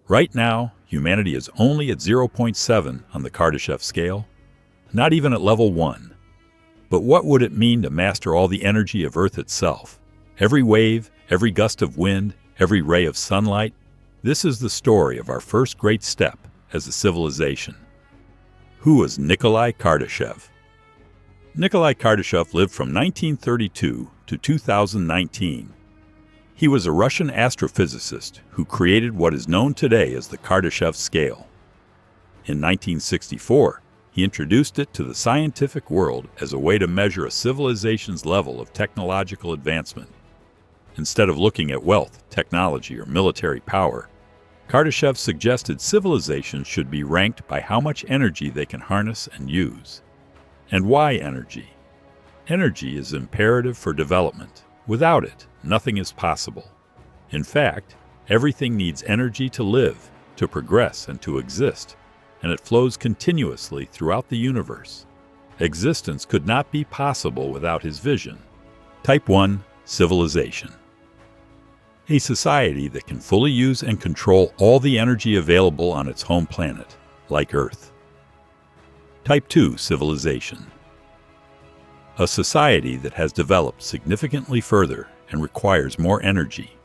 Right now, humanity is only at 0.7 on the Kardashev scale, not even at level 1. But what would it mean to master all the energy of Earth itself? Every wave, every gust of wind, every ray of sunlight? This is the story of our first great step as a civilization. Who was Nikolai Kardashev? Nikolai Kardashev lived from 1932 to 2019. He was a Russian astrophysicist who created what is known today as the Kardashev scale. In 1964, he introduced it to the scientific world as a way to measure a civilization's level of technological advancement. Instead of looking at wealth, technology, or military power, Kardashev suggested civilizations should be ranked by how much energy they can harness and use. And why energy? Energy is imperative for development. Without it, nothing is possible. In fact, everything needs energy to live, to progress, and to exist, and it flows continuously throughout the universe. Existence could not be possible without his vision. Type 1. Civilization. A society that can fully use and control all the energy available on its home planet, like Earth. Type 2. Civilization. A society that has developed significantly further and requires more energy,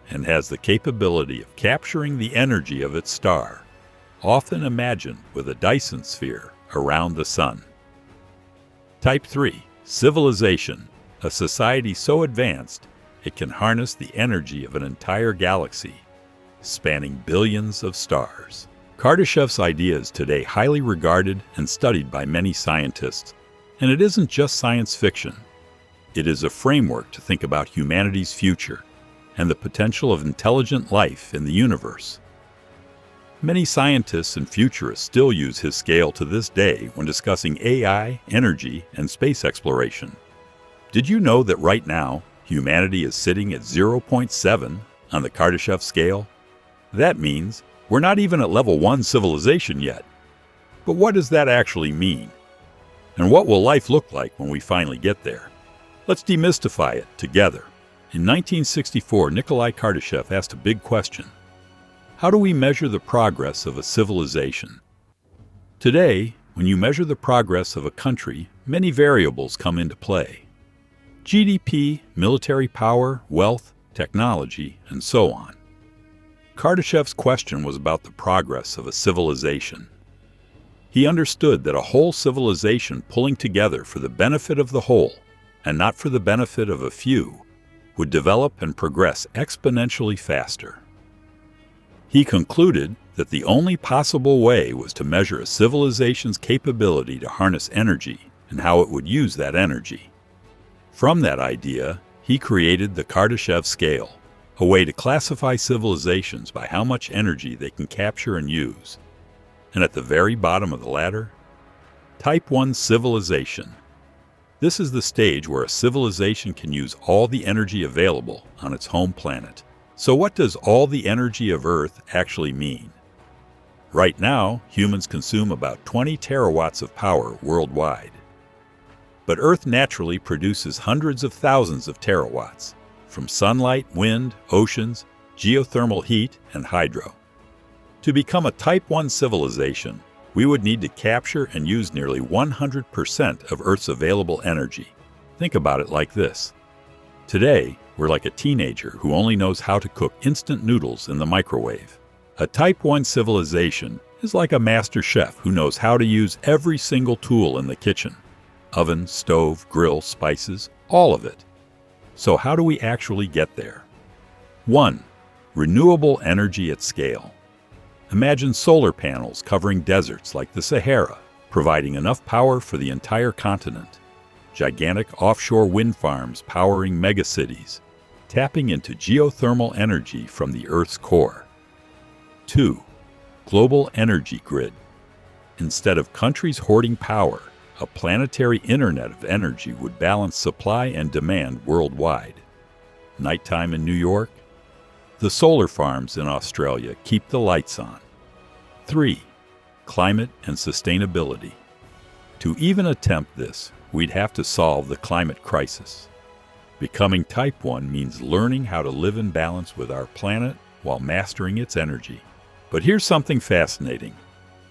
and has the capability of capturing the energy of its star, often imagined with a Dyson sphere around the sun. Type 3. Civilization. A society so advanced it can harness the energy of an entire galaxy, spanning billions of stars. Kardashev's idea is today highly regarded and studied by many scientists, and it isn't just science fiction. It is a framework to think about humanity's future and the potential of intelligent life in the universe. Many scientists and futurists still use his scale to this day when discussing AI, energy, and space exploration. Did you know that right now, humanity is sitting at 0.7 on the Kardashev scale? That means we're not even at level 1 civilization yet. But what does that actually mean? And what will life look like when we finally get there? Let's demystify it together. In 1964, Nikolai Kardashev asked a big question. How do we measure the progress of a civilization? Today, when you measure the progress of a country, many variables come into play. GDP, military power, wealth, technology, and so on. Kardashev's question was about the progress of a civilization. He understood that a whole civilization pulling together for the benefit of the whole, and not for the benefit of a few, would develop and progress exponentially faster. He concluded that the only possible way was to measure a civilization's capability to harness energy and how it would use that energy. From that idea, he created the Kardashev scale, a way to classify civilizations by how much energy they can capture and use. And at the very bottom of the ladder, Type 1 civilization. This is the stage where a civilization can use all the energy available on its home planet. So what does all the energy of Earth actually mean? Right now, humans consume about 20 terawatts of power worldwide. But Earth naturally produces hundreds of thousands of terawatts, from sunlight, wind, oceans, geothermal heat, and hydro. To become a Type 1 civilization, we would need to capture and use nearly 100% of Earth's available energy. Think about it like this. Today, we're like a teenager who only knows how to cook instant noodles in the microwave. A Type 1 civilization is like a master chef who knows how to use every single tool in the kitchen. Oven, stove, grill, spices, all of it. So how do we actually get there? 1. Renewable energy at scale. Imagine solar panels covering deserts like the Sahara, providing enough power for the entire continent. Gigantic offshore wind farms powering megacities, tapping into geothermal energy from the Earth's core. 2. Global energy grid. Instead of countries hoarding power, a planetary internet of energy would balance supply and demand worldwide. Nighttime in New York? The solar farms in Australia keep the lights on. 3. Climate and sustainability. To even attempt this, we'd have to solve the climate crisis. Becoming Type 1 means learning how to live in balance with our planet, while mastering its energy. But here's something fascinating.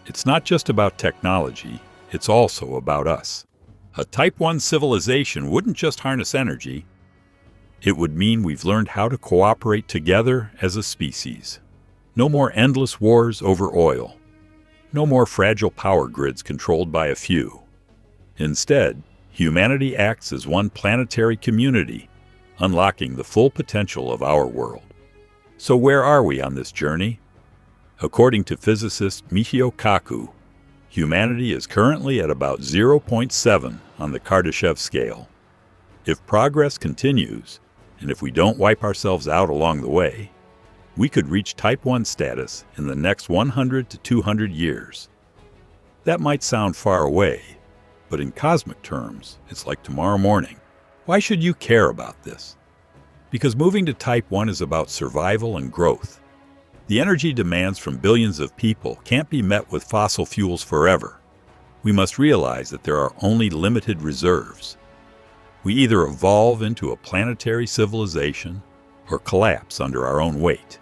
It's not just about technology, it's also about us. A Type 1 civilization wouldn't just harness energy. It would mean we've learned how to cooperate together as a species. No more endless wars over oil. No more fragile power grids controlled by a few. Instead, humanity acts as one planetary community, unlocking the full potential of our world. So where are we on this journey? According to physicist Michio Kaku, humanity is currently at about 0.7 on the Kardashev scale. If progress continues, and if we don't wipe ourselves out along the way, we could reach Type 1 status in the next 100 to 200 years. That might sound far away, but in cosmic terms, it's like tomorrow morning. Why should you care about this? Because moving to Type 1 is about survival and growth. The energy demands from billions of people can't be met with fossil fuels forever. We must realize that there are only limited reserves. We either evolve into a planetary civilization or collapse under our own weight.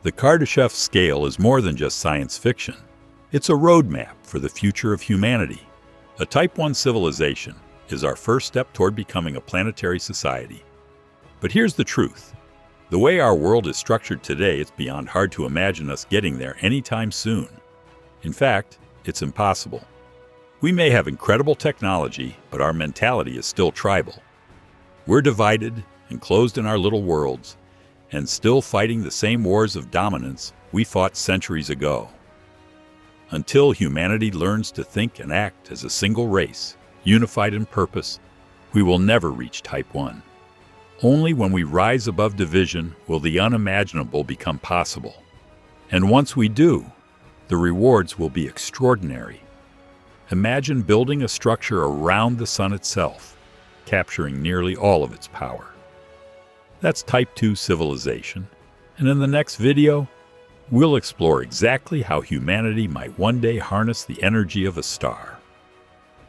The Kardashev scale is more than just science fiction. It's a roadmap for the future of humanity. A Type 1 civilization is our first step toward becoming a planetary society. But here's the truth. The way our world is structured today, it's beyond hard to imagine us getting there anytime soon. In fact, it's impossible. We may have incredible technology, but our mentality is still tribal. We're divided, enclosed in our little worlds, and still fighting the same wars of dominance we fought centuries ago. Until humanity learns to think and act as a single race, unified in purpose, we will never reach Type 1. Only when we rise above division will the unimaginable become possible. And once we do, the rewards will be extraordinary. Imagine building a structure around the sun itself, capturing nearly all of its power. That's Type 2 civilization, and in the next video, we'll explore exactly how humanity might one day harness the energy of a star.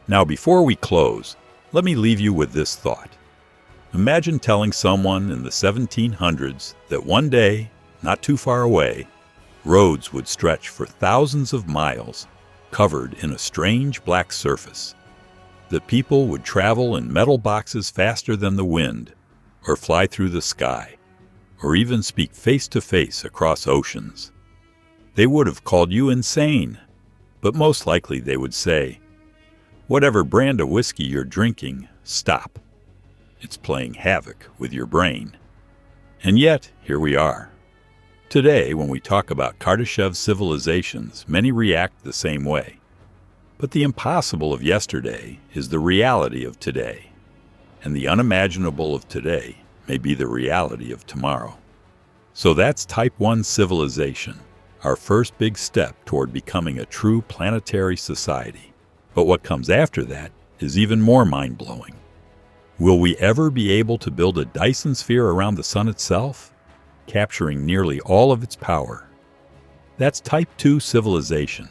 Now, before we close, let me leave you with this thought. Imagine telling someone in the 1700s that one day, not too far away, roads would stretch for thousands of miles, covered in a strange black surface. That people would travel in metal boxes faster than the wind, or fly through the sky, or even speak face-to-face across oceans. They would have called you insane, but most likely they would say, "Whatever brand of whiskey you're drinking, stop. It's playing havoc with your brain." And yet, here we are. Today, when we talk about Kardashev civilizations, many react the same way. But the impossible of yesterday is the reality of today, and the unimaginable of today may be the reality of tomorrow. So that's Type 1 civilization, our first big step toward becoming a true planetary society. But what comes after that is even more mind-blowing. Will we ever be able to build a Dyson sphere around the sun itself, capturing nearly all of its power? That's Type 2 civilization,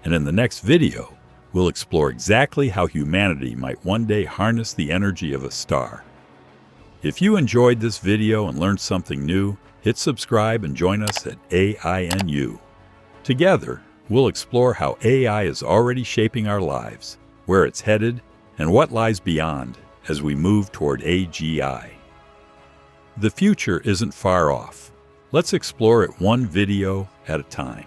and in the next video, we'll explore exactly how humanity might one day harness the energy of a star. If you enjoyed this video and learned something new, hit subscribe and join us at AINU. Together, we'll explore how AI is already shaping our lives, where it's headed, and what lies beyond as we move toward AGI. The future isn't far off. Let's explore it one video at a time.